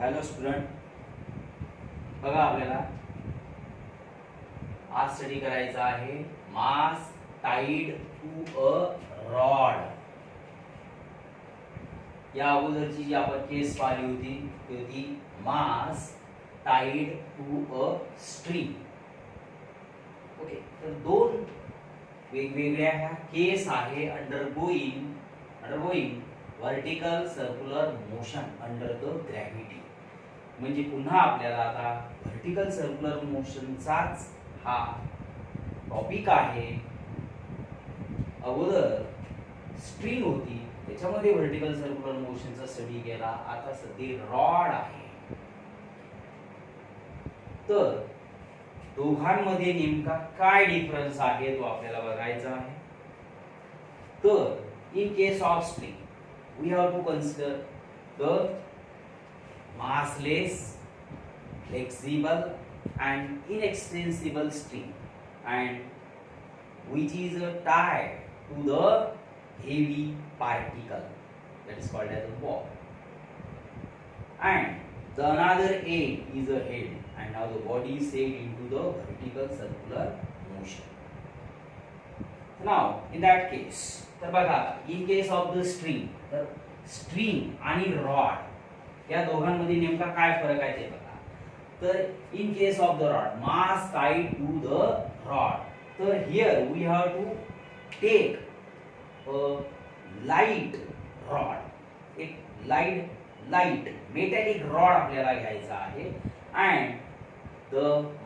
Hello student, बघा आपल्याला आज स्टडी करायचा आहे mass tied to a rod. या अगोदरची जी आपण केस पाहिली होती ती होती mass tied to a string. Okay, तर दोन वेगवेगळ्या ह्या केस आहे undergoing vertical circular motion under the gravity. म्हणजे पुन्हा आपल्याला आता व्हर्टिकल सर्क्युलर मोशनचाच हा टॉपिक आहे. अगोदर स्ट्रिंग होती त्याच्यामध्ये व्हर्टिकल सर्क्युलर मोशनचा स्टडी केला. आता सध्या रॉड आहे. तर दोघांमध्ये नेमका काय डिफरन्स आहे तो आपल्याला बघायचा आहे. तर in case of string we have to consider the massless, flexible and inextensible string, and which is tied to the heavy particle that is called as a ball, and the another end is a head, and now the body is set into the vertical circular motion. Now in that case, तर बघा in case of the string, तर string आणि rod या दोघांमध्ये नेमका काय फरक आहे ते बघा. तर in case of the rod mass tied to the rod, तर here we have to take a light rod. एक लाईट मेटॅलिक रॉड आपल्याला घ्यायचा आहे. And the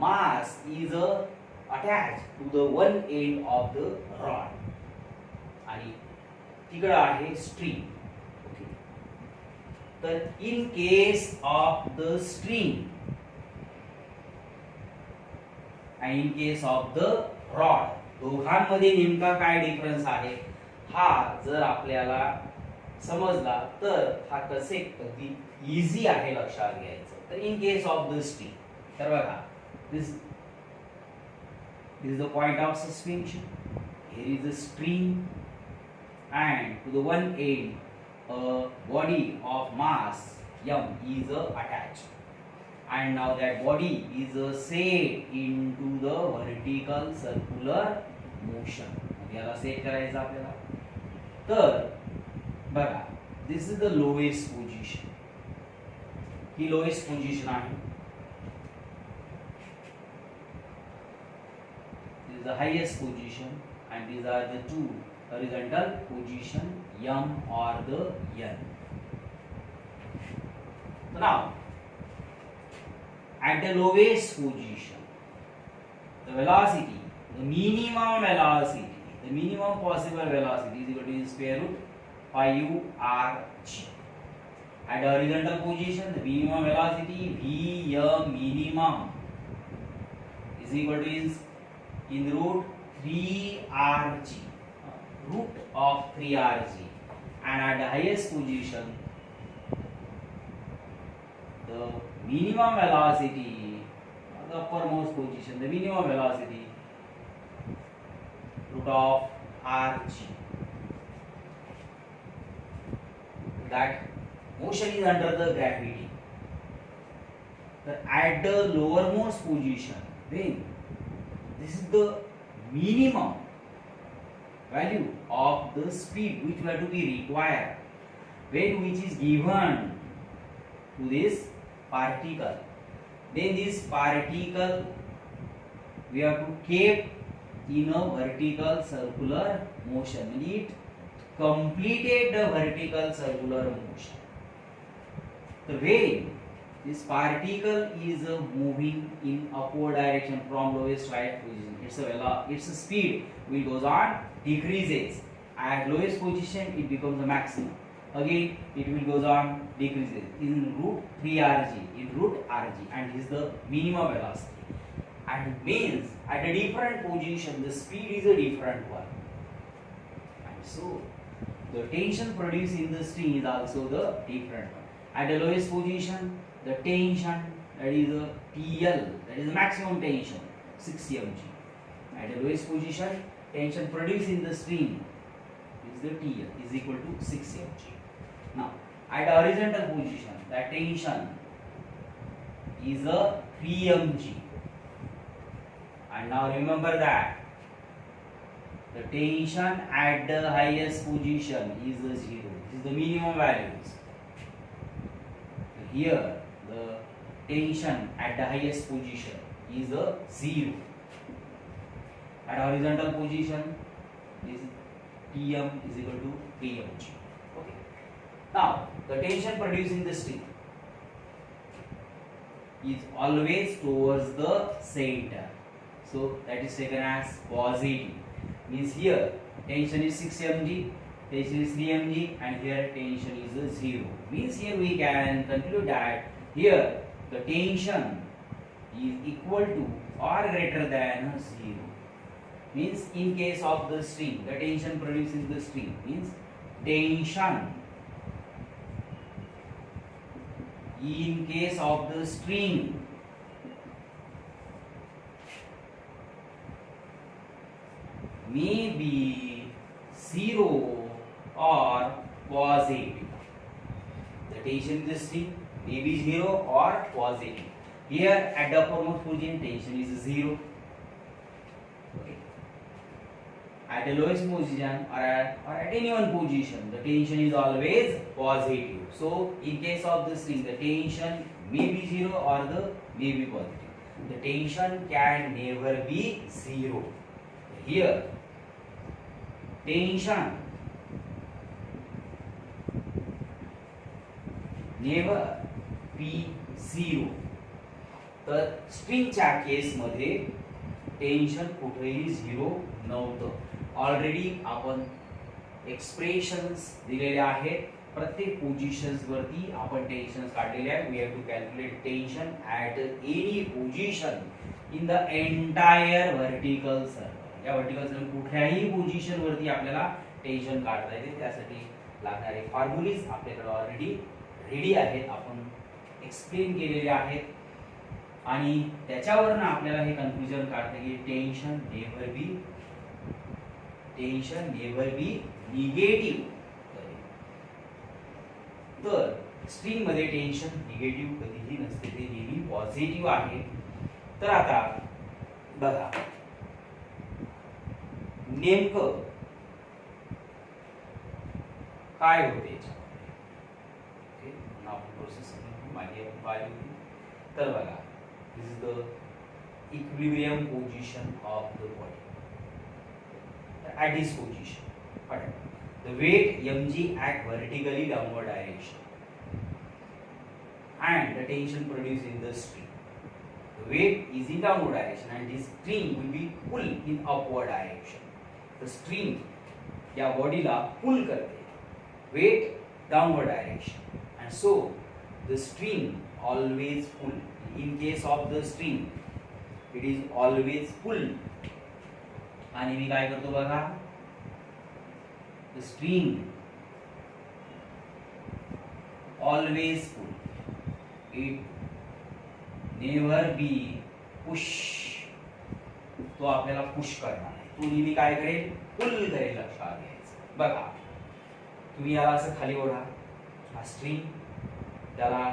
mass is attach to the one end of the rod, आणि तिकडे आहे string. तर in case of the string आणि in case of the rod दोघांमध्ये नेमका काय डिफरन्स आहे हा जर आपल्याला समजला तर हा कसे अगदी इझी आहे लक्षात घ्यायचं. तर in case of the string, तर बघा this is the point of suspension. Here is a string and to the one end a body of mass m is attached, and now that body is set into the vertical circular motion. याला set करायचं आपल्याला. तर बघा this is the lowest position. ही lowest position आहे. This is the highest position and these are the two horizontal position m or the n. So now at the lowest position the velocity, the minimum possible velocity is equal to square root 5 g. At the horizontal position the minimum velocity v minimum is equal to in root 3rg, root of 3rg, and at the highest position the minimum velocity, the uppermost position, the minimum velocity root of rg. That motion is under the gravity. At the lowermost position, when this is the minimum value of the speed which were to be required, when which is given to this particle, then this particle we have to keep in a vertical circular motion. It completed the vertical circular motion. The way this particle is moving in upward direction from lowest right position, its speed will goes on decreases. At lowest position it becomes the maximum. Again it will goes on decreases in root 3rg, and is the minimum velocity. And means at a different position the speed is a different one. And so the tension produced in the string is also the different one. At the lowest position the tension, that is a TL, that is the maximum tension, 6 mg. At the lowest position tension produced in the string is the TL is equal to 6 mg. Now at the horizontal position, that tension is a 3 mg, and now remember that the tension at the highest position is a 0. This is the minimum values. Here the tension at the highest position is a 0. At horizontal position, this Tm is equal to 3 mg. Okay. Now the tension produced in the string is always towards the center, so that is taken as positive. Means here tension is 6 mg, tension is 3 mg, and here tension is 0. Means here we can conclude that here the tension is equal to or greater than 0. Means in case of the string, the tension produced in the string means tension in case of the string may be 0 or positive. The tension in the string may be 0 or positive. Here at the uppermost position tension is 0. Okay. At the lowest position or at any one position the tension is always positive. So in case of the string the tension may be 0 or may be positive. The tension can never be 0. Here tension never be 0. तर स्ट्रिंगच्या केस मध्ये tension कुठेही 0 नव्हतं. Already आपण expressions दिलेले आहेत. प्रत्येक positions वरती आपण टेन्शन्स काढलेले आहेत. We have to calculate tension at any position in the entire vertical circle. या व्हर्टिकल सर्कल कुठल्याही पोझिशन वरती आपल्याला टेन्शन काढता येते. त्यासाठी लागणारे फॉर्म्युलेज आपल्याकडे ऑलरेडी रेडी आहेत, आपण एक्सप्लेन केलेले आहेत आणि त्याच्यावरनं आपल्याला हे कन्क्लुजन काढता की टेन्शन नेव्हर बी निगेटिव्ह. तर स्ट्रिंग मध्ये टेन्शन निगेटिव्ह कधीही नसते, ते नेहमी पॉझिटिव्ह आहे. तर आता बघा नेमकं काय होते प्रोसेस मागे पाहिली होती. तर बघा this is the equilibrium position of the body. At this position, the weight mg act vertically downward direction and the tension produced in the string. The weight is in downward direction and this string will be pulled in upward direction. The string या बॉडीला पुल करते, weight downward direction, and so the string always pull. In case of the string it is always pulled. आणि मी काय करतो बघा, the string always pull, it never be push. तो आपल्याला push करणार आहे, तो नेहमी काय करेल, पुल करेल. लक्षात घ्यायचं. बघा तुम्ही याला असं खाली ओढा, हा स्ट्रिंग त्याला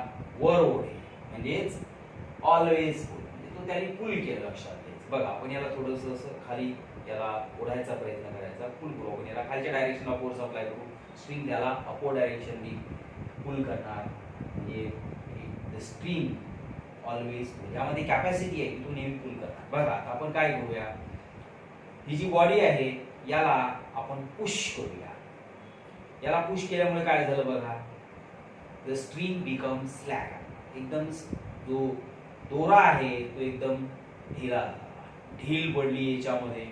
वर ओढेल म्हणजेच ऑलवेज पुल, म्हणजे तो त्याने पुल केलं. लक्षात घ्यायचं. बघा आपण याला थोडंसं असं खाली याला ओढायचा प्रयत्न करायचा, पुल करू. आपण याला खालच्या डायरेक्शनला फोर्स अप्लाय करू, स्ट्रिंग त्याला अपवर्ड डायरेक्शननी पुल करणार. म्हणजे द स्ट्रिंग ऑलवेज पुल, यामध्ये कॅपॅसिटी आहे की तो नेहमी पुल करणार. बघा आता आपण काय करूया, ही जी बॉडी आहे याला आपण पुश करूया. याला पुश केल्यामुळे काय झालं बघा, द स्ट्रिंग बिकम स्लॅक. एकदम जो दोरा आहे तो एकदम ढिला, ढील पडली याच्यामध्ये.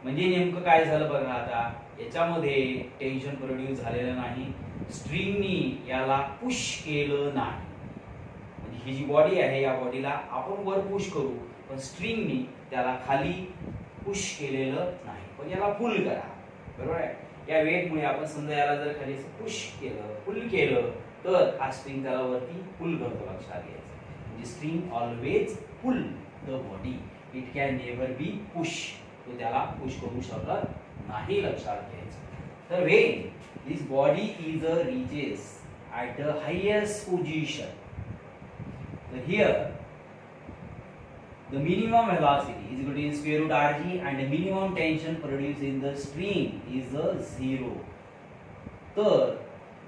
म्हणजे नेमकं काय झालं बघा, आता याच्यामध्ये टेन्शन प्रोड्यूस झालेलं नाही, स्ट्रिंगनी याला पुश केलं नाही. म्हणजे ही जी बॉडी आहे या बॉडीला आपण वर पुश करू पण स्ट्रिंगनी त्याला खाली पुश केलेलं नाही, पण याला पुल करा. बरोबर आहे. या वेटमुळे आपण समजा याला जर खाली पुश केलं, पुल केलं तर हा स्ट्रिंग त्याला वरती पुल करतो. लक्षात घ्यायचं. म्हणजे string always pull the body, it can never be push. तो त्याला पुश करू शकत नाही. लक्षात घ्यायचं. तर when this body is reaches at the highest position, so here the minimum velocity is equal to square root rg and the minimum tension produced in the string is a 0. So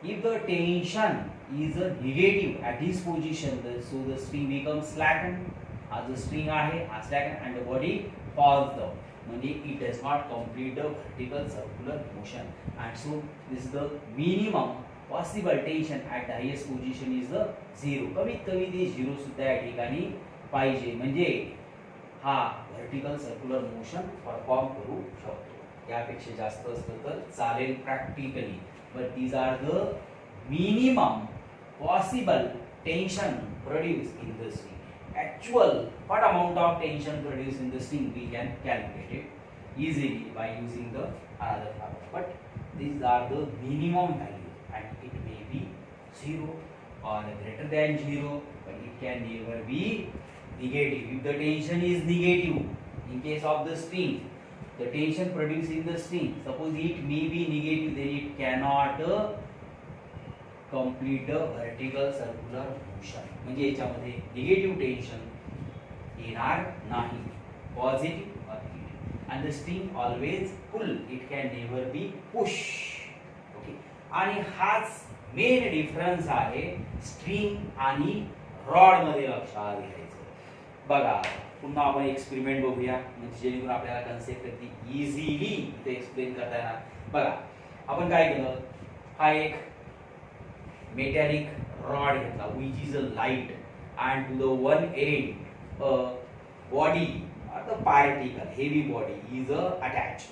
if the tension is a negative at this position, so the string becomes slackened. As the string आहे हा slackened and the body falls down. म्हणजे it does not complete the vertical circular motion, and so this is the minimum possible tension at the highest position is the 0. कमीत कमी ते 0 सुद्धा या ठिकाणी पाहिजे म्हणजे हा vertical circular motion परफॉर्म करू शकतो. यापेक्षा जास्त असलं तर चालेल practically, but these are the minimum possible tension produced in the string. Actual what amount of tension produced in the string we can calculate it easily by using the another formula, but these are the minimum values and it may be 0 or greater than 0, but it can never be negative. If the tension is negative in case of the string, the tension produced in the string, suppose it may be negative, then it cannot complete the vertical circular motion. म्हणजे याच्यामध्ये negative tension येणार नाही, positive और negative, and the string always pull, it can never be push. Okay, आणि हाच main difference आहे string आणि rod मध्ये लक्षात घ्यायचं. बघा पुन्हा आपण एक्सपेरिमेंट बघूया म्हणजे जेणेकरून आपल्याला कन्सेप्ट अगदी इझिली इथे एक्सप्लेन करता येणार. बघा आपण काय केलं, हा एक metallic rod घेतला which is a light and to the one end a body or the particle heavy body is attached.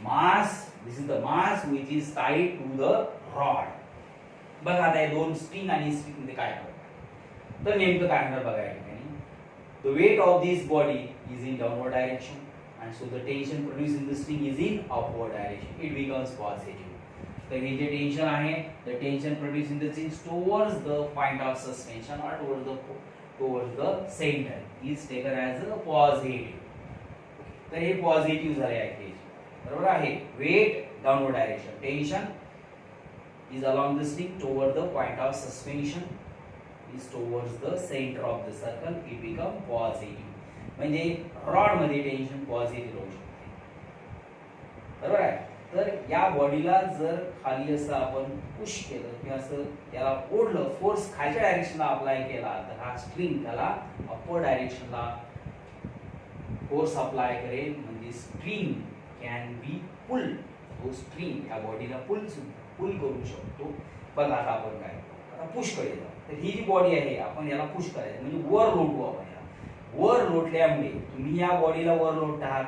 Mass, this is the mass which is tied to the rod. बघा आता हे दोन string आणि string मध्ये काय फरक, तर नेमकं काय होणार बघा या ठिकाणी. The weight of this body is in downward direction and so the tension produced in the string is in upward direction. It becomes positive. तर हे जे टेन्शन आहे, the tension produced in the string towards the point of suspension or towards the center is taken as a positive. तर हे positive झाले आहे केस, बरोबर आहे. Weight downward direction, tension is along the string toward the point of suspension is towards the center of the circle, it become positive. म्हणजे rod मध्ये tension positive राहू शकते, बरोबर आहे. तर या बॉडीला जर खाली असं आपण पुश केलं किंवा असं त्याला ओढलं, फोर्स खालच्या डायरेक्शनला अप्लाय केला, तर हा स्ट्रिंग त्याला अपवर्ड डायरेक्शनला फोर्स अप्लाय करेल म्हणजे स्ट्रिंग कॅन बी पुल. तो स्ट्रिंग या बॉडीला पुल करू शकतो. बघा आता आपण काय आता पुश करूया. तर ही जी बॉडी आहे आपण याला पुश करायचं म्हणजे वर लोटू आपण याला. वर लोटल्यामुळे तुम्ही या बॉडीला वर लोटतात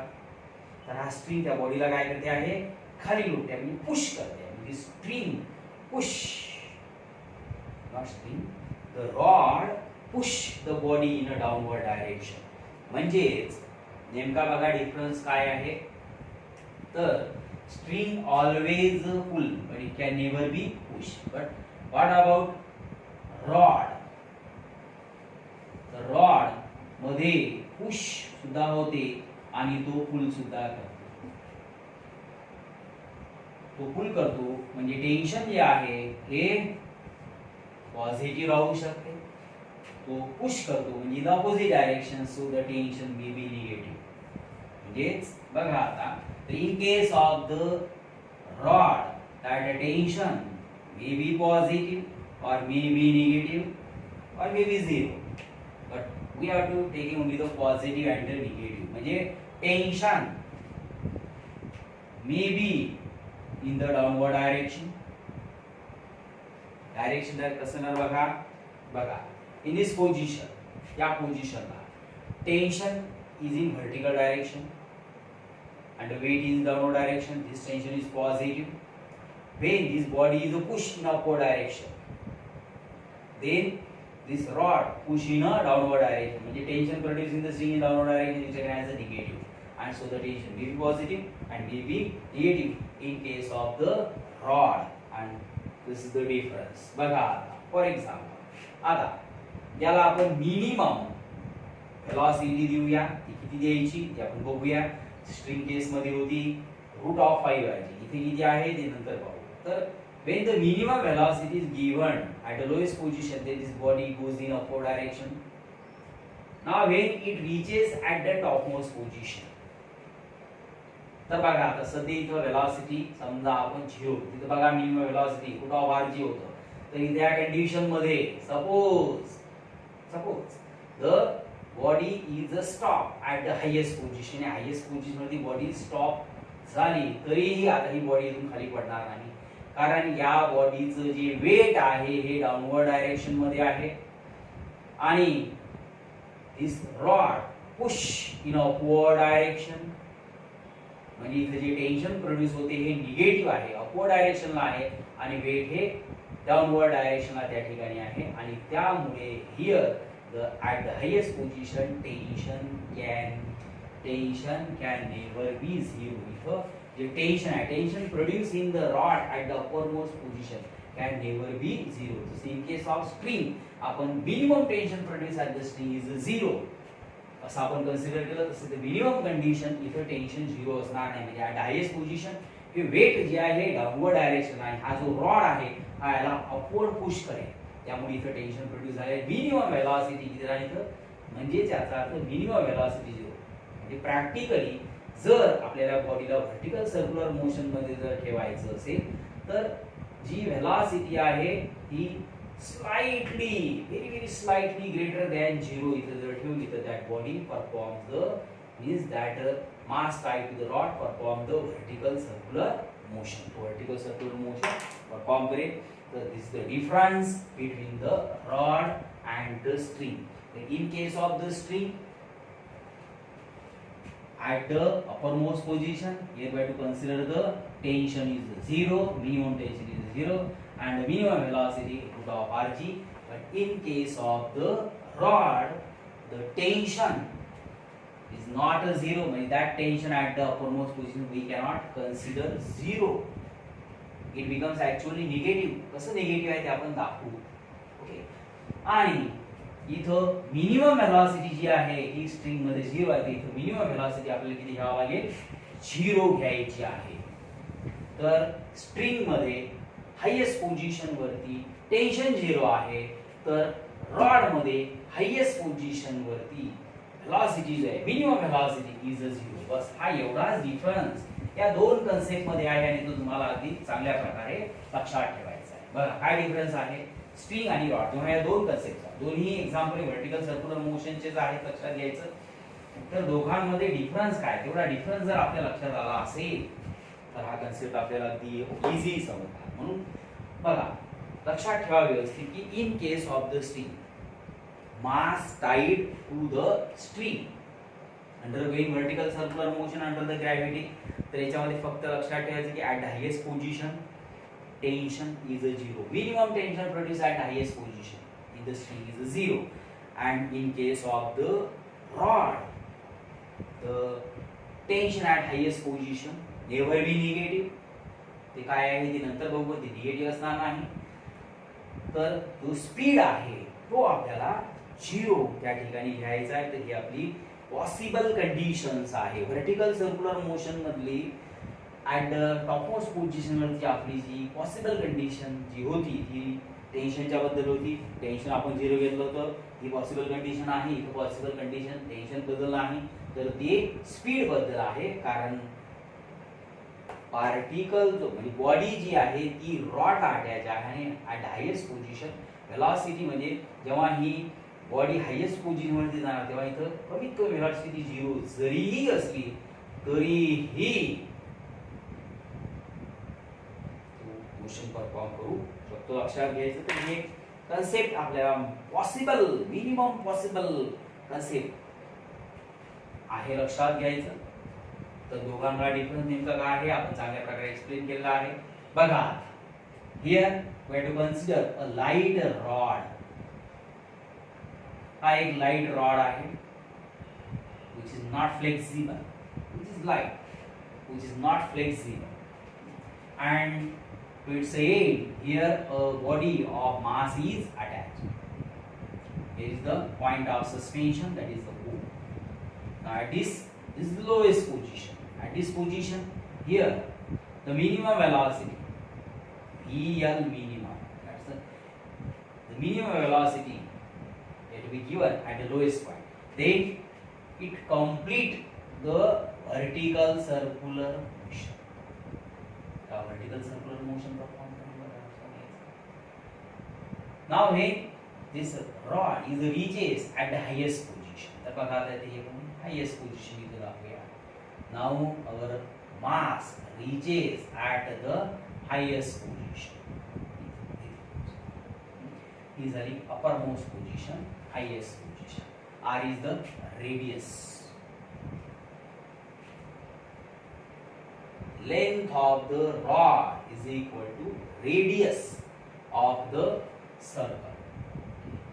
तर हा स्ट्रिंग त्या बॉडीला काय करते आहे, खाली लोटते म्हणजे पुश करते. म्हणजे string push, not string, the rod push the body in a downward direction. म्हणजेच नेमका बघा डिफरन्स काय आहे, तर string always pull but it can never be push. But what about rod, तर रॉड मध्ये पुश सुद्धा होते आणि तो पुल सुद्धा करतो. तो पुल करतो म्हणजे टेन्शन जे आहे हे पॉझिटिव्ह राहू शकते. तो पुश करतो म्हणजे in opposite direction, so the tension may be negative. म्हणजेच बघा आता, तर in case of the rod that tension may be positive or may be negative or may be zero, but we have to take only the positive and the negative. म्हणजे tension may be in the downward direction. Direction कसं ना बघा in this position, या पोझिशनला tension is in vertical direction and the weight is in downward direction. This tension is positive. When this body is pushed in upward direction, then this rod push in a downward direction. म्हणजे tension produced in the string in downward direction is taken as a negative, and so the tension may be positive and may be negative in case of the rod, and this is the difference. बघा for example, आता याला आपण minimum velocity देऊया. ती किती द्यायची ते आपण बघूया. स्ट्रिंग केस मध्ये होती √5 आहे, इथे किती आहे ते नंतर पाहू. तर when the minimum velocity is given at the lowest position, then this body goes in upward direction. Now when it reaches at the topmost position, तर बघा आता सध्या इथं वेलॉसिटी समजा आपण 0, तिथं बघा मिनिमम वेलॉसिटी कुठं आरजी होतं, तर इथे या कंडिशन मध्ये suppose the body is a stop at the highest position, highest position मध्ये बॉडी स्टॉप झाली तरीही आता ही बॉडी इथून खाली पडणार नाही, कारण या बॉडीचं जे वेट आहे हे डाऊनवर्ड डायरेक्शन मध्ये आहे आणि this rod push in upward direction, म्हणजे इथे जे टेन्शन प्रोड्यूस होते हे निगेटिव्ह आहे, अपवर्ड डायरेक्शनला आहे आणि वेट हे डाऊनवर्ड डायरेक्शनला त्या ठिकाणी आहे आणि त्यामुळे here at the highest position tension can never be zero. इथं जे टेन्शन आहे, tension produce in the rod at the uppermost position can never be zero. So in case of string आपण minimum tension produced at the string is zero असं आपण consider केलं, तसं ते minimum condition इथं टेन्शन झिरो असणार नाही, म्हणजे at हायेस्ट पोझिशन हे वेट जे आहे डाऊनवर्ड डायरेक्शन आहे, हा जो रॉड आहे हा याला अपवर्ड पुश करेल, त्यामुळे इथं टेन्शन प्रोड्यूस झाले, मिनिमम वेलॉसिटी किती राहील इथं, म्हणजे याचा अर्थ मिनिमम वेलॉसिटी झिरो. म्हणजे प्रॅक्टिकली जर आपल्याला बॉडीला व्हर्टिकल सर्क्युलर मोशन मध्ये जर ठेवायचं असेल तर जी वेलॉसिटी आहे ती slightly very slightly greater than zero इथं जर ठेवली तर that body performs the means that mass tied to the rod perform the vertical circular motion, vertical circular motion perform करेल. So this is the difference between the rod and the string. In case of the string, at the uppermost position, hereby to consider the tension is zero, minimum tension is zero, and the minimum velocity root of rg. But in case of the rod, the tension is not a zero. Means that tension at the uppermost position we cannot consider zero. It becomes actually negative. कसं negative आहे ते आपण दाखवू. Okay, आणि इथं minimum velocity जी आहे ही string मध्ये 0 आहे, इथं मिनिमम वेलॉसिटी आपल्याला किती घ्यावं लागेल, 0 घ्यायची आहे. तर स्ट्रिंग मध्ये हायेस्ट पोझिशन वरती टेन्शन 0 आहे, तर रॉड मध्ये हायेस्ट पोझिशन वरती वेलॉसिटी जी आहे मिनिमम वेलॉसिटी इज 0. बस हा एवढाच डिफरन्स या दोन कन्सेप्ट मध्ये आहे आणि तो तुम्हाला अगदी चांगल्या प्रकारे लक्षात ठेवायचा आहे. बघा काय डिफरन्स आहे स्ट्रिंग आणि रॉड, जेव्हा या दोन कन्सेप्ट दोन्ही एक्झाम्पल व्हर्टिकल सर्क्युलर मोशनचेच आहेत लक्षात घ्यायचं. तर दोघांमध्ये डिफरन्स काय, तेवढा डिफरन्स जर आपल्या लक्षात आला असेल तर हा कन्सेप्ट आपल्याला अगदी इझी समजणार. म्हणून बघा लक्षात ठेवा व्यवस्थित की in case of the string mass tied to the string undergoing vertical circular motion under the gravity, तर याच्यामध्ये फक्त लक्षात ठेवायचं की at the highest position tension is a zero, minimum tension produced at highest position in the string is a zero, and in case of the rod the tension at highest position never be negative. ते काय आहे ते नंतर बघू, ते negative असणार नाही. तर जो स्पीड आहे तो आपल्याला 0 त्या ठिकाणी घ्यायचा आहे. तर ही आपली पॉसिबल कंडिशन्स आहे व्हर्टिकल सर्क्युलर मोशन मधली ऍट द टॉपमोस्ट पोझिशन वरची आपली जी पॉसिबल कंडिशन जी होती ती टेन्शनच्या बद्दल होती. टेन्शन आपण 0 घेतलं होतं, ही पॉसिबल कंडिशन आहे. इथे पॉसिबल कंडिशन टेन्शन बद्दल नाही तर ते स्पीड बद्दल आहे, कारण पार्टिकल जो म्हणजे बॉडी जी आहे ती रॉड अटॅच आहे ऍट हायेस्ट पोझिशन. वेलॉसिटी म्हणजे जेव्हा ही बॉडी हायेस्ट पोझिशन वरती जाणार तेव्हा इथं कमीत कमी वेलॉसिटी 0 जरीही असली तरीही मोशन परफॉर्म करू शकतो. लक्षात घ्यायचं तर हे कन्सेप्ट आपल्याला पॉसिबल मिनिमम पॉसिबल कन्सेप्ट आहे लक्षात घ्यायचं. तर दोघांना डिफरन्स नेमका काय आहे आपण चांगल्या प्रकारे एक्सप्लेन केलेला आहे. बघा here we have to consider a light rod. हा एक लाइट रॉड आहे which is not flexible, which is light, which is not flexible, and to its end here a body of mass is attached. Here is the point of suspension, that is the O. Now at this is the lowest position. At this position here the minimum velocity VL minimum, that's the minimum velocity that will be given at the lowest point. then it complete the vertical circular motion. Vertical circular motion perform. Now when this rod is reaches at the highest position, तर बघा आता हे पण highest position इथे दाखवूया. Now our mass reaches at the highest position. He is the uppermost position, highest position. R is the radius. Length of the rod is equal to radius of the circle.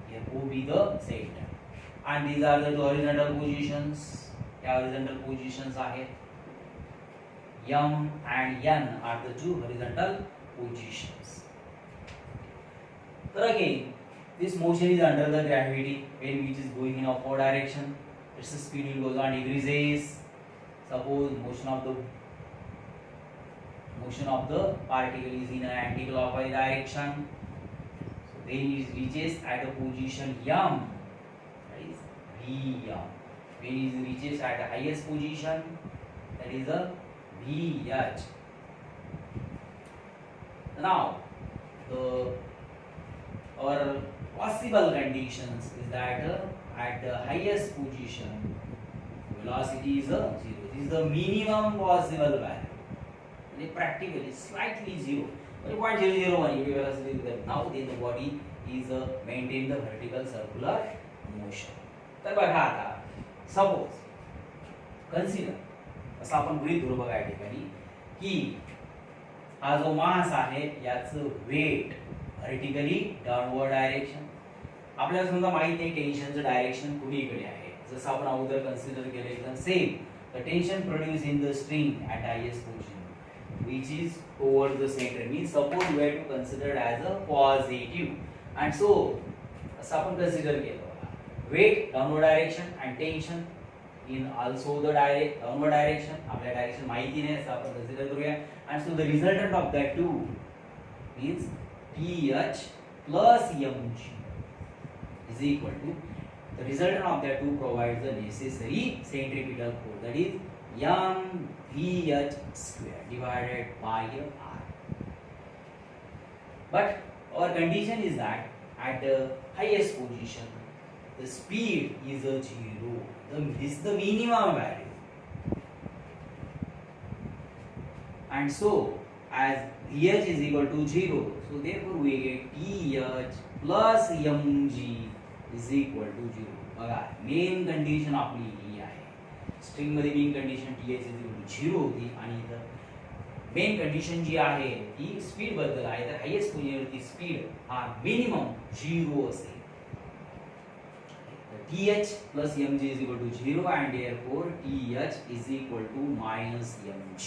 Here O be the center. And these are the two horizontal positions. The horizontal positions are here. M and N are the two horizontal positions. So again, this motion is under the gravity when which is going in upward direction. Its speed will goes on decreases. Suppose motion of the particle is in an anti-clockwise direction. So then it reaches at a position M, that is VM. When it reaches at the highest position, that is a VH. Now, our possible conditions is that at the highest position, velocity is 0. This is the minimum possible value. Practically slightly 0. 0.001 velocity is there. Now then the body is maintain the vertical circular motion. तर बघा आता suppose consider असं आपण गृहीत धरू बघा या ठिकाणी की हा जो मास आहे याचं वेट व्हर्टिकली डाउनवर्ड डायरेक्शन. आपल्याला समजा माहिती आहे टेन्शनचं डायरेक्शन कुणीकडे आहे. जसं आपण अगोदर कन्सिडर केलं एकदम same. The tension produce in the string at highest position which is towards the center, means suppose we have to consider as a positive, and so असं आपण consider केलं weight downward direction and tension in also the downward direction. आपल्या direction माहिती नाही असं आपण consider करूया. And so the resultant of that two means TH plus mg is equal to the resultant of that two provides the necessary centripetal force, that is mvh square divided by r. But our condition is that at the highest position the speed is a 0. This is the minimum value, and so as vh is equal to 0, so therefore we get th plus mg is equal to 0. बघा main condition आपली ही आहे. String मध्ये main condition th is equal to 0 होती आणि इथं main condition जी आहे ती speed बद्दल आहे. तर हायेस्ट पोझिशनवरती स्पीड हा मिनिमम 0 असेल. th plus mg is equal to 0 and therefore th is equal to minus mg.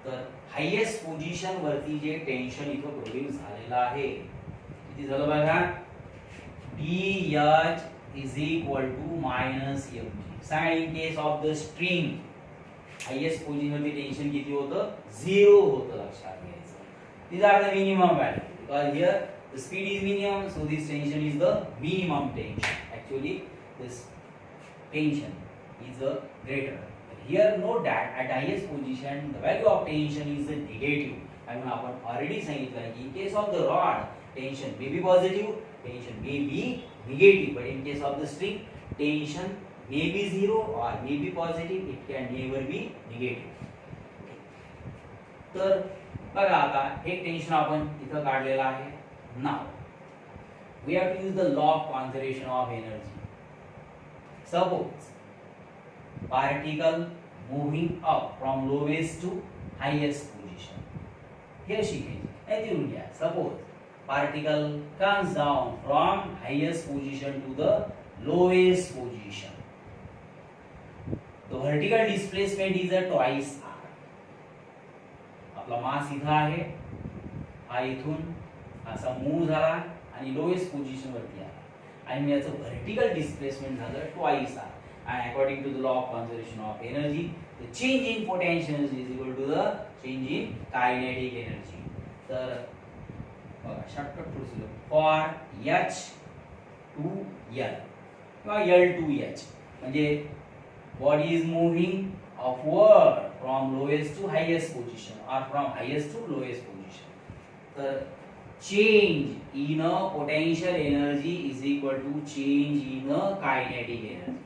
तर हायेस्ट पोझिशन वरती जे टेन्शन इथं प्रोड्यूस झालेलं आहे किती झालं बघा. th is equal to minus mg. सांगा in case of the string highest position वरती टेन्शन किती होतं 0 होतं. लक्षात घ्यायचं. these are the minimum value because here the speed is minimum, so this tension is the minimum tension. Actually this tension is a greater. Here note that at highest position the value of tension is negative. आणि आपण already सांगितलं आहे की in case of the rod tension may be positive, tension may be negative, but in case of the string tension may be 0 or may be positive, it can never be negative. तर बघा आता एक tension आपण इथं काढलेलं आहे. Now we have to use the law of conservation of energy. Suppose particle moving up from lowest to highest position. Here she is. Suppose particle comes down from highest position to the lowest position. The vertical displacement is a twice r. आपला मास इथं आहे. हा इथून असा move झाला आणि lowest position वरती आला आणि याचं व्हर्टिकल डिस्प्लेसमेंट झालं twice R. And according to the law of conservation of energy, the change in potential is equal to the change in kinetic energy. तर बघा shortcut procedure for h to l किंवा L2H म्हणजे body is moving upward from lowest to highest position or from highest to lowest position. तर change in a potential energy is equal to change in a kinetic energy.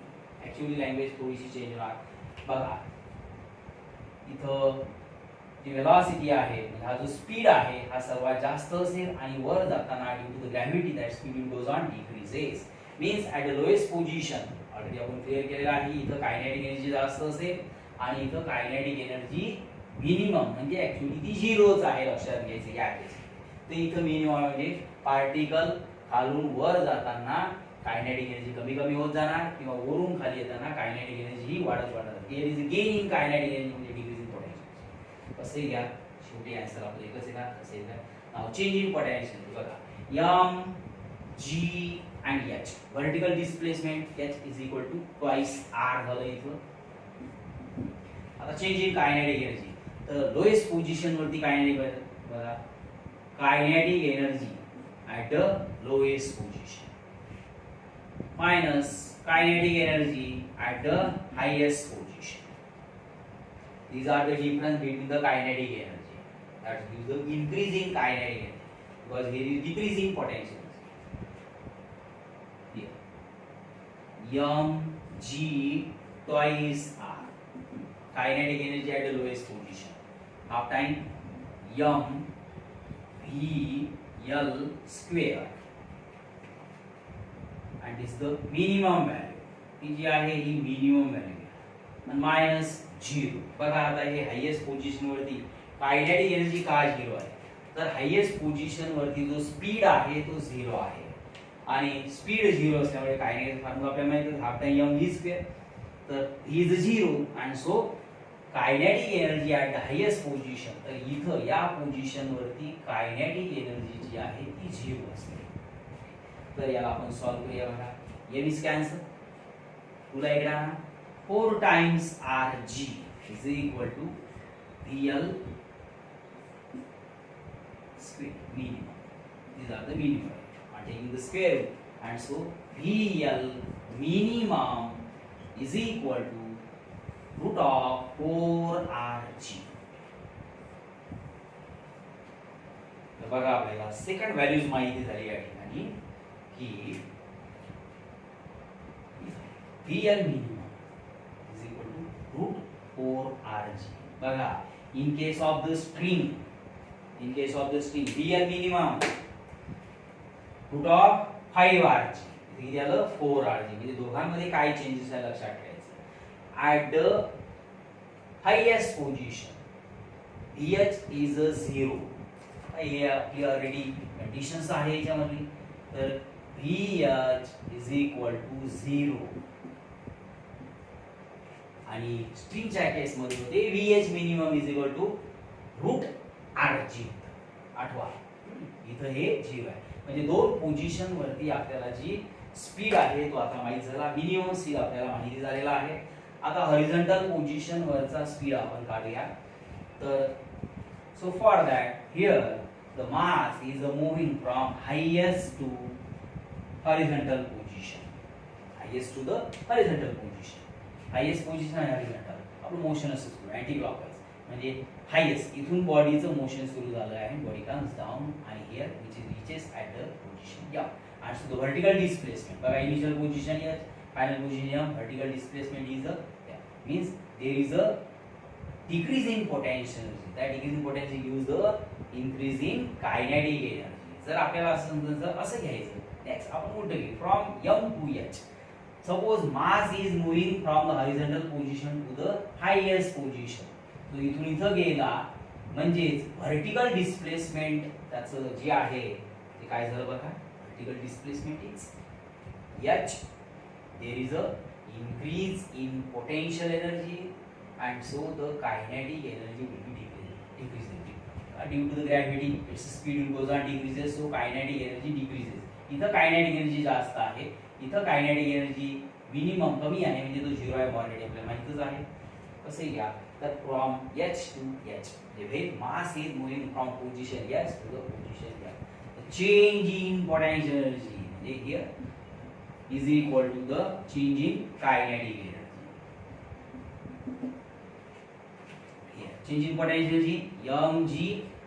Actually language थोडीशी change होणार. बघा इथं जी velocity आहे हा जो speed आहे हा सर्वात जास्त असेल आणि वर जाताना due to the gravity that speed goes on decreases means at the lowest position already आपण क्लिअर केलेलं आहे इथं कायनेटिक एनर्जी जास्त असेल आणि इथं कायनेटिक एनर्जी मिनिमम म्हणजे ऍक्च्युअली ती झिरोच आहे लक्षात घ्यायचं या केसमध्ये. तर इथं मिनिमम म्हणजे पार्टिकल खालून वर जाताना कायनेटिक एनर्जी कमी कमी होत जाणार किंवा वरून खाली येताना कायनेटिक एनर्जी ही वाढत वाढत there is gain in kinetic energy म्हणजे डिक्रीजिंग पोटेन्शियल. कसं घ्या शेवटी आन्सर आपलं एकच आहे ना कसं आहे नाव चेंज इन पोटेन्शियल बघा m g and h vertical displacement h is equal to twice r झालं इथं. आता चेंज इन कायनेटिक एनर्जी तर लोएस्ट पोझिशन वरती कायनेटिक बघा kinetic energy at the lowest position minus kinetic energy at the highest position. These are the difference between the kinetic energy. That gives the increasing kinetic energy because here is decreasing potential. Here, m g twice r. Kinetic energy at the lowest position. Half time m v l square. And this is the minimum value. ही जी आहे ही minimum value आहे आणि minus 0. बघा आता हे highest position वरती kinetic energy का 0 आहे तर हायेस्ट पोझिशन वरती जो स्पीड आहे तो 0 आहे आणि स्पीड 0 असल्यामुळे कायनेटिक फॉर्म्युला आपल्याला माहिती आहे half time m v square तर ही is 0 and so kinetic energy at the highest position तर इथं या पोझिशन वरती कायनेटिक एनर्जी जी आहे ती 0 असते. तर याला आपण सॉल्व करूया बघा m इज कॅन्सल पुन्हा एकदा 4 times rg is equal to vl square minimum. These are the minimum. I'm taking the square root and so vl minimum is equal to root of 4rg. तर बघा आपल्याला second values माहिती झाली या ठिकाणी की VL minimum is equal to root 4rg. बघा in case of the string VL minimum root of 5rg इथे आलं 4rg म्हणजे दोघांमध्ये काय चेंजेस आहे लक्षात ठेवायचं. at the highest position Vh is a 0. हे आपली ऑलरेडी कंडिशन्स आहे याच्यामधली तर Vh is equal to 0 आणि स्ट्रिंगच्या केस मध्ये होते Vh minimum is equal to root rg. आठवा इथं हे 0 आहे म्हणजे दोन पोझिशन वरती आपल्याला जी स्पीड आहे तो आता माहित झाला मिनिमम स्पीड आपल्याला माहिती झालेला आहे. आता हॉरिझॉन्टल पोझिशन वरचा स्पीड आपण काढूया तर so for that here the mass is moving from highest to horizontal position highest to the horizontal position highest position आणि horizontal आपलं मोशन असं सुरू अँटी क्लॉकवाईज म्हणजे हायेस्ट इथून बॉडीचं मोशन सुरू झालं आहे बॉडी कम्स डाऊन आणि here which is reaches at the position या and so the vertical displacement बघा इनिशियल पोझिशन या फायनल पोझिशन या vertical displacement is a means there is a decrease in potential energy that decrease in potential gives the increase in kinetic energy. जर आपल्याला असं समजायचं असं घ्यायचं next आपण उलट घेऊ from m to h. Suppose mass is moving from the horizontal position to the highest position तो इथून इथं गेला म्हणजेच व्हर्टिकल डिस्प्लेसमेंट त्याचं जे आहे ते काय झालं बघा vertical displacement is h. There is a increase in potential energy and so the kinetic energy will be decreasing due to the gravity its speed goes on decreases so kinetic energy decreases. इथं kinetic energy जास्त आहे इथं kinetic energy minimum कमी आहे म्हणजे तो 0 आहे already आपल्याला माहितच आहे. कसे घ्या तर फ्रॉम h to h म्हणजे मास is moving from position h to the position h. Change in potential energy म्हणजे here is equal to the change in kinetic energy. Here change in potential energy mg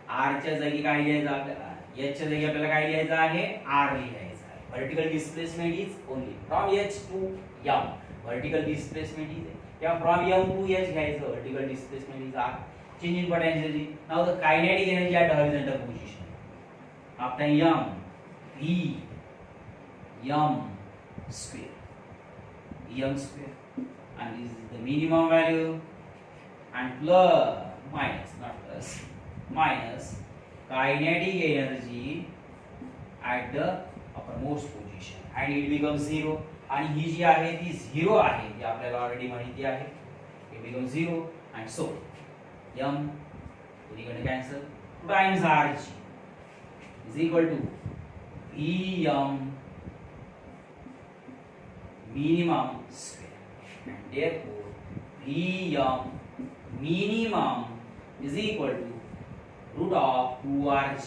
r च्या जागी काय लिहायचं आपल्याला, h च्या जागी आपल्याला काय लिहायचं आहे, r लिहायचं आहे. Vertical displacement is only from h to m. Vertical displacement is या from m to h घ्यायचं. Vertical displacement is r. Change in potential energy. Now the kinetic energy at horizontal position. After m v m square and this is the minimum value and plus minus not plus minus kinetic energy at the uppermost position and it becomes 0 आणि ही जी आहे ती 0 आहे जी आपल्याला already माहिती आहे. it becomes 0 and so m is going to cancel times rg is equal to vm minimum square and therefore Vm minimum is equal to root of 2rg.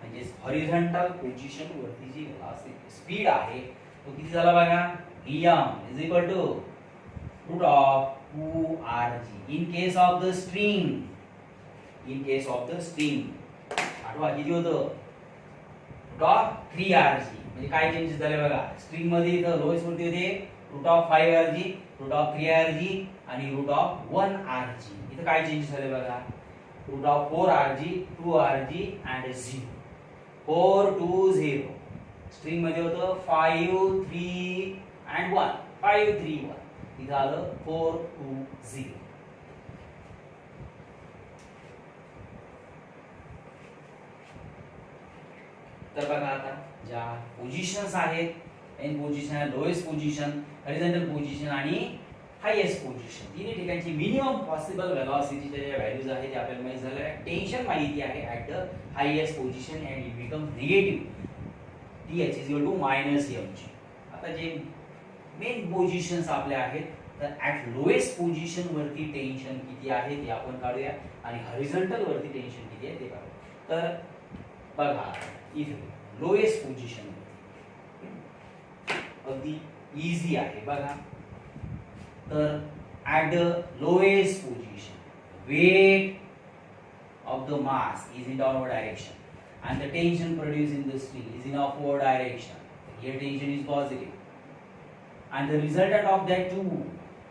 म्हणजे horizontal position वरती जी velocity speed आहे तो किती झाला बघा, Vm is equal to root of 2rg in case of the string. आठवा किती होतं, root of 3rg. म्हणजे काय चेंजेस झाले बघा, स्ट्रिंग मध्ये इथं लोएस्ट वरती होते route of 5rg, route of 3rg आणि रूट ऑफ 1rg. इथं काय चेंजेस झाले बघा, route of 4rg, 2rg and 0. 4 2 0. String मध्ये होतं 5 3 and 1. 5 3 1. इथं आलं 4 2 0. तर बघा आता ज्या पोझिशन्स आहेत, N position, lowest position, horizontal position आणि हायेस्ट पोझिशन, तिन्ही ठिकाणची मिनिमम पॉसिबल वेलोसिटीच्या ज्या व्हॅल्यूज आहेत ते आपल्याला माहिती झालं आहे. टेन्शन माहिती आहे at the highest position and it becomes negative th is equal to -mg. आता जे मेन पोझिशन्स आपल्या आहेत तर ॲट लोएस्ट पोझिशन वरती टेन्शन किती आहे ते आपण काढूया आणि हॉरिझॉन्टल वरती टेन्शन किती आहे ते काढूया. तर बघा इथे लोएस्ट पोझिशन अगदी इझी आहे बघा. तर at the lowest position weight of the mass is in downward direction and the tension produced in the string is in upward direction. Here tension is positive and the resultant of that too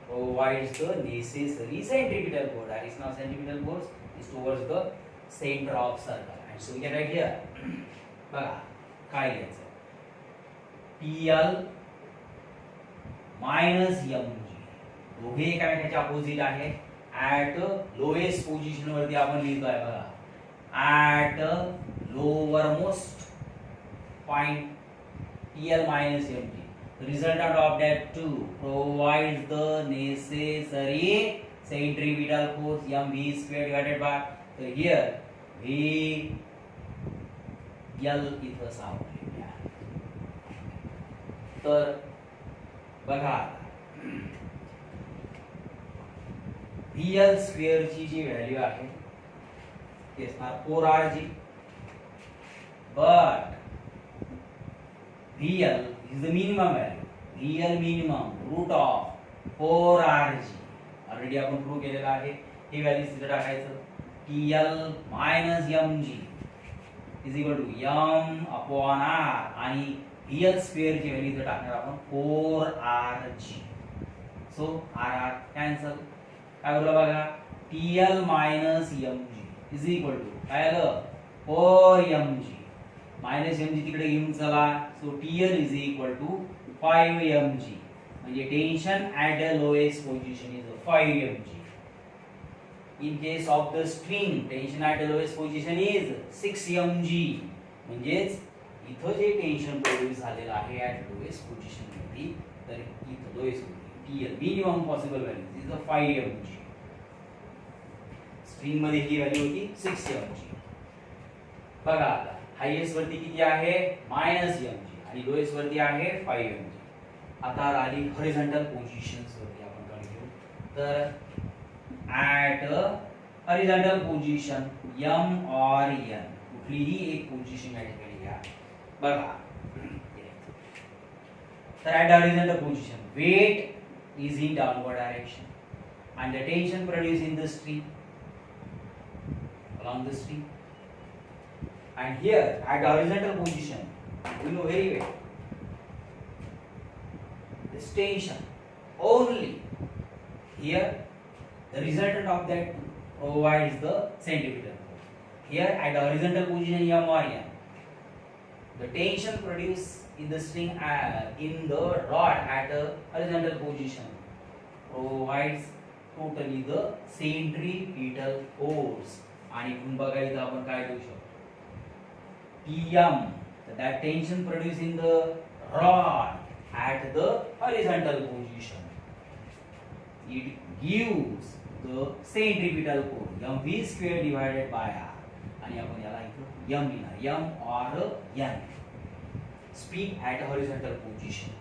provides the necessary centripetal force. Direction of centripetal force is towards the center of circle and so we can write here बघा काय लिहायचं, PL minus mg. दोघे एकामेकांच्या opposite आहे. At lowest position वरती आपण लिहितोय बघा, at lower most point PL minus mg. Resultant of that too provides the necessary centripetal force mv square divided by, so here v L इथं सावरलेली आहे. तर बघा VL स्क्वेअर ची जी व्हॅल्यू आहे ते असणार 4rg, but VL is the minimum value. VL minimum root of 4rg. Already आपण prove केलेला आहे. ही व्हॅल्यू तिथे टाकायचं, TL minus mg is equal to m upon r आणि VL स्क्वेअर ची व्हॅल्यू इथे टाकणार आपण 4rg. So r cancel. काय होईल बघा, TL minus mg is equal to काय आलं 4mg minus mg तिकडे घेऊन चला. So TL is equal to 5mg. म्हणजे tension at the lowest position is 5mg. In case of the string, tension at the lowest position is 6mg. म्हणजेच इथं जे tension produce झालेलं आहे ॲट लोएस्ट पोझिशन मध्ये, तर इथं lowest TL minimum possible value is 5mg. String मध्ये ही value होती 6mg. बघा आता हायेस्ट वरती किती आहे -mg आणि लोएस्ट वरती आहे 5mg. आता आली हॉरिझॉन्टल पोझिशन्स वरती आपण काढून घेऊ. तर at horizontal position m or n कुठलीही एक पोझिशन या ठिकाणी घ्या. बघा तर at the horizontal position, weight is in downward direction and the tension produced in the string along the string. And here at the horizontal position, we know very well this tension only here the resultant of that provides the centripetal force. Here at the horizontal position M or N, the tension produced in the string in the rod at the horizontal position provides totally the centripetal force. आणि इथून बघा इथं आपण काय लिहू शकतो Tm, that tension produced in the rod at the horizontal position, it gives the centripetal force mv square divided by r. आणि आपण याला इथं m लिहिणार m or n, speed at horizontal position.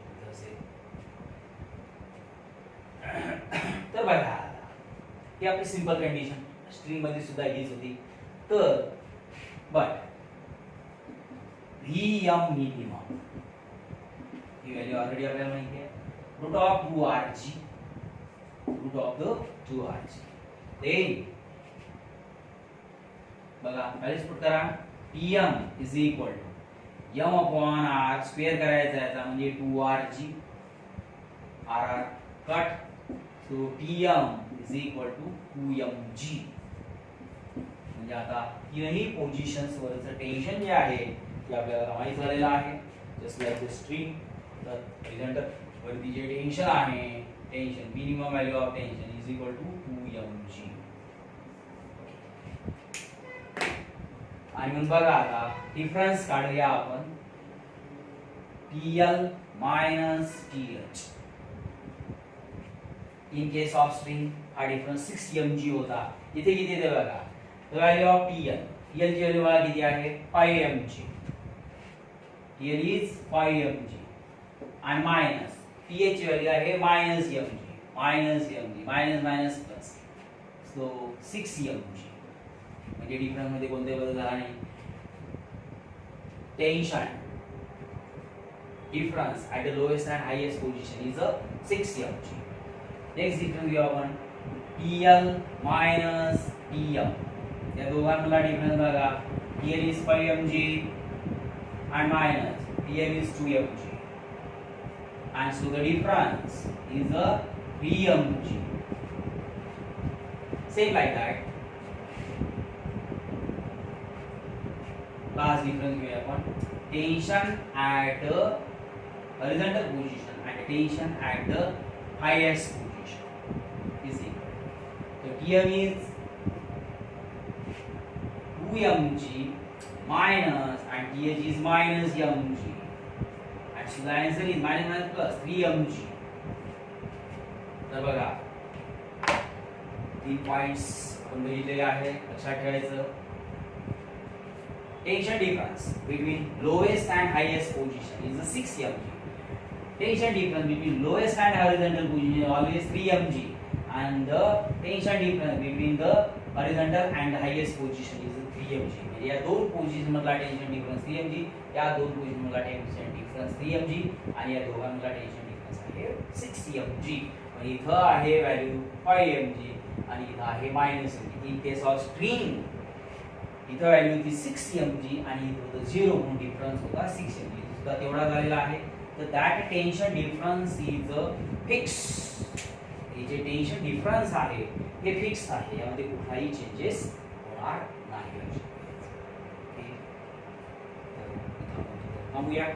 तर बघा ही आपली सिंपल कंडिशन स्ट्रिंग मध्ये सुद्धा हीच होती. तर बट Vm minimum ही व्हॅल्यू ऑलरेडी आपल्याला माहिती आहे, root of 2rg, root of the 2rg. Then बघा व्हॅल्यूज पुट करा. Pm is equal to m upon r square करायचा याचा म्हणजे 2rg, r cut, so Pm is equal to 2mg. म्हणजे आता तीनही पोझिशन्स वरचं टेन्शन जे आहे ते आपल्याला माहित झालेलं आहे. जस्ट लाईक द स्ट्रिंग, तर हॉरिझॉन्टल वरती जे टेन्शन आहे, tension minimum value of tension is equal to 2mg. आणि मग बघा आता डिफरन्स काढूया आपण. TL minus TH. In case of string हा डिफरन्स 6mg होता. इथे किती येते बघा, the value of TL, TL ची व्हॅल्यू बघा किती आहे 5mg. TL is 5mg and minus TH ची व्हॅल्यू आहे -mg, minus minus plus, so 6mg. म्हणजे डिफरन्स मध्ये कोणते बदल झाला नाही. Tension difference at the lowest and highest position is 6mg. Next difference घेऊ आपण TL मायनस TM. या दोघांमधला डिफरन्स बघा, TL is 5mg and minus TM is 2mg, and so the difference is a 3mg. Same like that. Last difference we have one, tension at the horizontal position and tension at the highest position is equal. So TM is 2mg minus and TH is minus mg, and so the answer is minus plus 3mg. तर बघा 3 points आपण बघितलेले आहे, लक्षात ठेवायचं. Tension difference between lowest and highest position is 6mg. Tension difference between lowest and horizontal position always 3mg, and the tension difference between the horizontal and highest position is 3mg. म्हणजे या दोन position मधला tension difference 3mg, या दोन position मधला tension difference 3mg, आणि या दोघांमधला टेन्शन डिफरन्स आहे 6mg. म्हणजे इथं आहे व्हॅल्यू 5mg आणि इथं आहे -mg. In case of string इथं व्हॅल्यू होती 6mg आणि इथं होतं 0 म्हणून डिफरन्स होता 6mg. सुद्धा तेवढा झालेला आहे. तर that tension difference is fix. हे जे टेन्शन डिफरन्स आहे हे फिक्स आहे, यामध्ये कुठलाही चेंजेस होणार नाही. ओके, तर थांबूया.